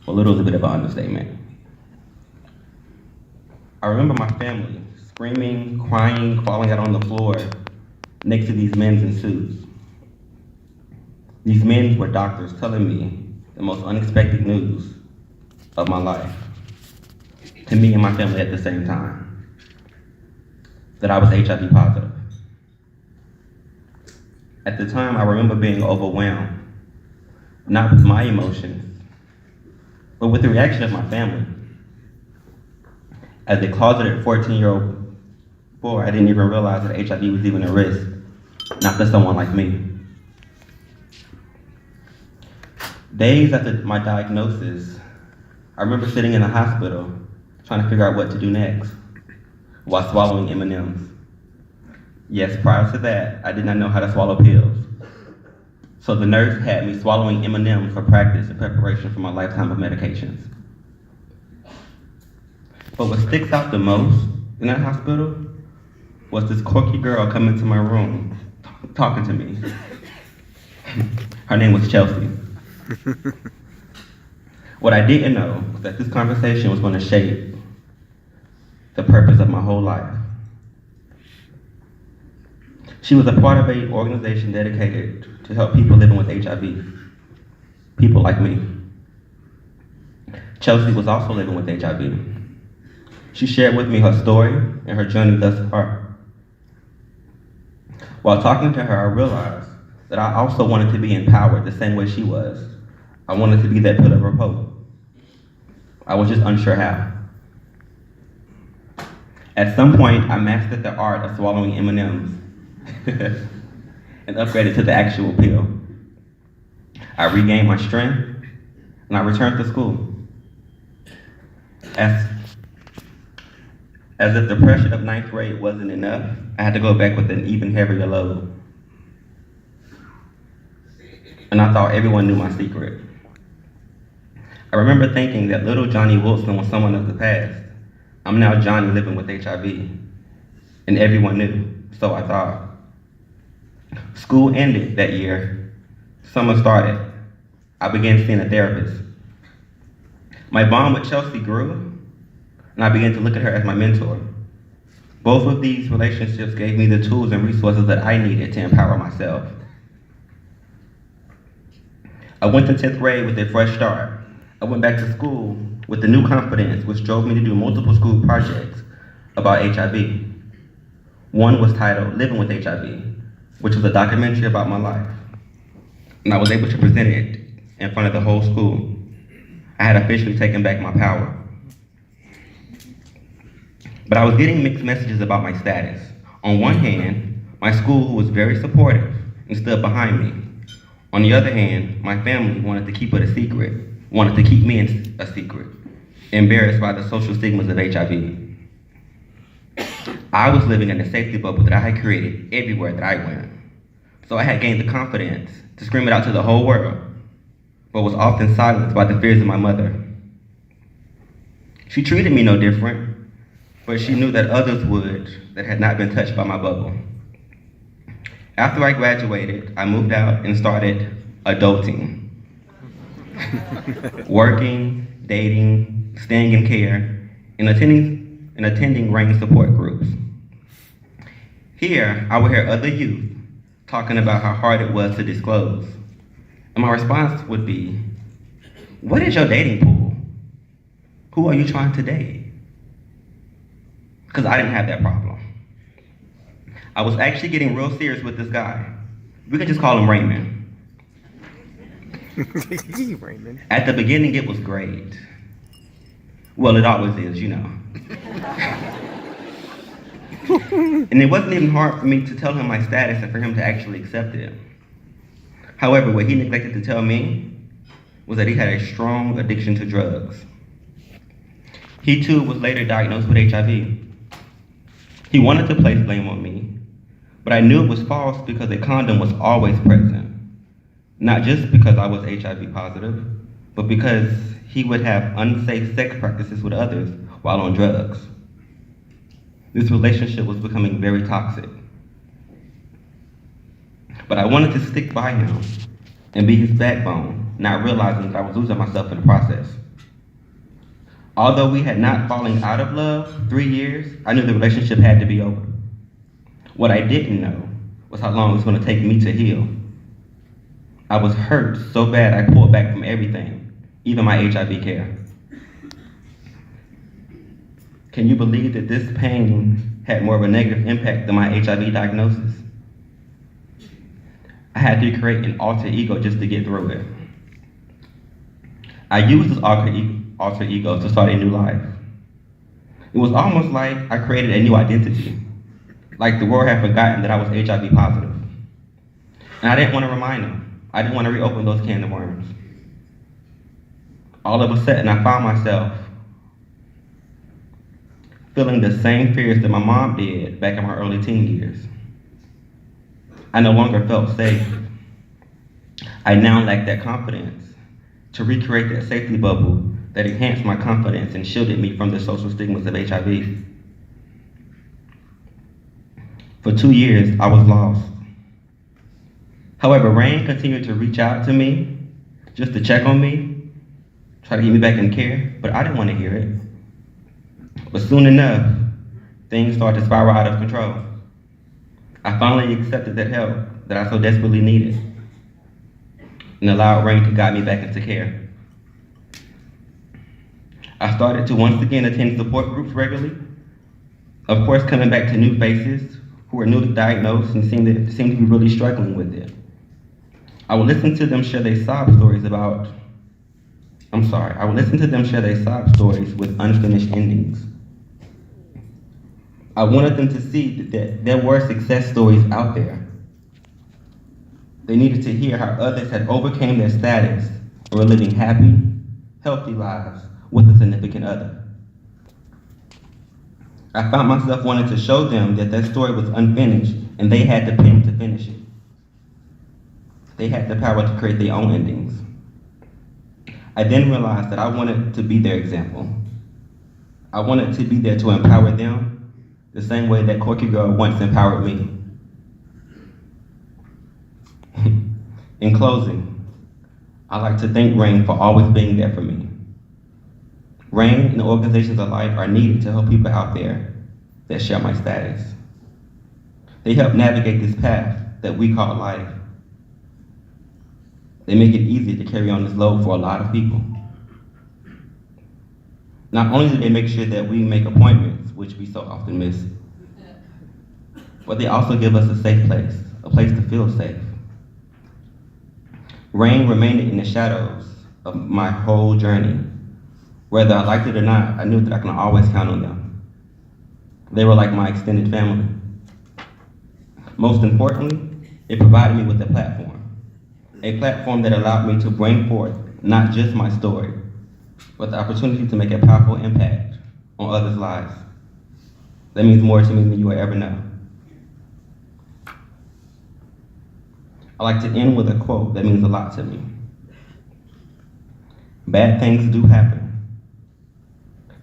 A little is a bit of an understatement. I remember my family screaming, crying, falling out on the floor next to these men in suits. These men were doctors telling me the most unexpected news of my life, to me and my family at the same time, that I was HIV positive. At the time, I remember being overwhelmed, not with my emotions, but with the reaction of my family. As a closeted 14-year-old boy, I didn't even realize that HIV was even a risk, not to someone like me. Days after my diagnosis, I remember sitting in the hospital trying to figure out what to do next while swallowing M&Ms. Yes, prior to that, I did not know how to swallow pills. So the nurse had me swallowing M&Ms for practice in preparation for my lifetime of medications. But what sticks out the most in that hospital was this quirky girl coming to my room, talking to me. Her name was Chelsea. What I didn't know was that this conversation was going to shape the purpose of my whole life. She was a part of an organization dedicated to help people living with HIV, people like me. Chelsea was also living with HIV. She shared with me her story and her journey thus far. While talking to her, I realized that I also wanted to be empowered the same way she was. I wanted to be that pillar of hope. I was just unsure how. At some point, I mastered the art of swallowing M&Ms and upgraded to the actual pill. I regained my strength and I returned to school. As if the pressure of ninth grade wasn't enough, I had to go back with an even heavier load. And I thought everyone knew my secret. I remember thinking that little Johnny Wilson was someone of the past. I'm now Johnny living with HIV. And everyone knew, so I thought. School ended that year. Summer started. I began seeing a therapist. My bond with Chelsea grew, and I began to look at her as my mentor. Both of these relationships gave me the tools and resources that I needed to empower myself. I went to 10th grade with a fresh start. I went back to school with a new confidence, which drove me to do multiple school projects about HIV. One was titled Living with HIV, which was a documentary about my life. And I was able to present it in front of the whole school. I had officially taken back my power. But I was getting mixed messages about my status. On one hand, my school, who was very supportive and stood behind me. On the other hand, my family wanted to keep it a secret, wanted to keep me a secret, embarrassed by the social stigmas of HIV. I was living in a safety bubble that I had created everywhere that I went. So I had gained the confidence to scream it out to the whole world, but was often silenced by the fears of my mother. She treated me no different, but she knew that others would that had not been touched by my bubble. After I graduated, I moved out and started adulting. Working, dating, staying in care, and attending range support groups. Here, I would hear other youth talking about how hard it was to disclose. And my response would be, what is your dating pool? Who are you trying to date? Because I didn't have that problem. I was actually getting real serious with this guy. We could just call him Raymond. Raymond. At the beginning, it was great. Well, it always is, you know. And it wasn't even hard for me to tell him my status and for him to actually accept it. However, what he neglected to tell me was that he had a strong addiction to drugs. He too was later diagnosed with HIV. He wanted to place blame on me, but I knew it was false because a condom was always present. Not just because I was HIV positive, but because he would have unsafe sex practices with others while on drugs. This relationship was becoming very toxic. But I wanted to stick by him and be his backbone, not realizing that I was losing myself in the process. Although we had not fallen out of love 3 years, I knew the relationship had to be over. What I didn't know was how long it was going to take me to heal. I was hurt so bad I pulled back from everything, even my HIV care. Can you believe that this pain had more of a negative impact than my HIV diagnosis? I had to create an alter ego just to get through it. I used this alter ego to start a new life. It was almost like I created a new identity, like the world had forgotten that I was HIV positive. And I didn't want to remind them. I didn't want to reopen those cans of worms. All of a sudden, I found myself feeling the same fears that my mom did back in my early teen years. I no longer felt safe. I now lacked that confidence to recreate that safety bubble that enhanced my confidence and shielded me from the social stigmas of HIV. For 2 years, I was lost. However, Rain continued to reach out to me just to check on me, try to get me back in care, but I didn't want to hear it. But soon enough, things started to spiral out of control. I finally accepted that help that I so desperately needed and allowed Rain to guide me back into care. I started to once again attend support groups regularly, of course coming back to new faces who were newly diagnosed and seemed to be really struggling with it. I would listen to them share their sob stories with unfinished endings. I wanted them to see that there were success stories out there. They needed to hear how others had overcame their status and were living happy, healthy lives with a significant other. I found myself wanting to show them that their story was unfinished and they had the pen to finish it. They had the power to create their own endings. I then realized that I wanted to be their example. I wanted to be there to empower them the same way that Corky Girl once empowered me. In closing, I'd like to thank Rain for always being there for me. Rain and organizations alike are needed to help people out there that share my status. They help navigate this path that we call life. They make it easy to carry on this load for a lot of people. Not only do they make sure that we make appointments, which we so often miss, but they also give us a safe place, a place to feel safe. Rain remained in the shadows of my whole journey. Whether I liked it or not, I knew that I can always count on them. They were like my extended family. Most importantly, it provided me with a platform that allowed me to bring forth not just my story, but the opportunity to make a powerful impact on others' lives. That means more to me than you will ever know. I like to end with a quote that means a lot to me. Bad things do happen.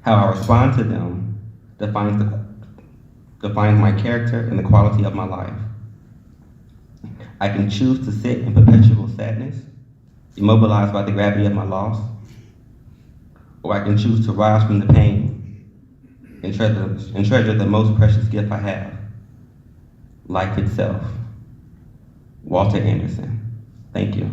How I respond to them defines my character and the quality of my life. I can choose to sit in perpetual sadness, immobilized by the gravity of my loss, or I can choose to rise from the pain and treasure the most precious gift I have, life itself. Walter Anderson. Thank you.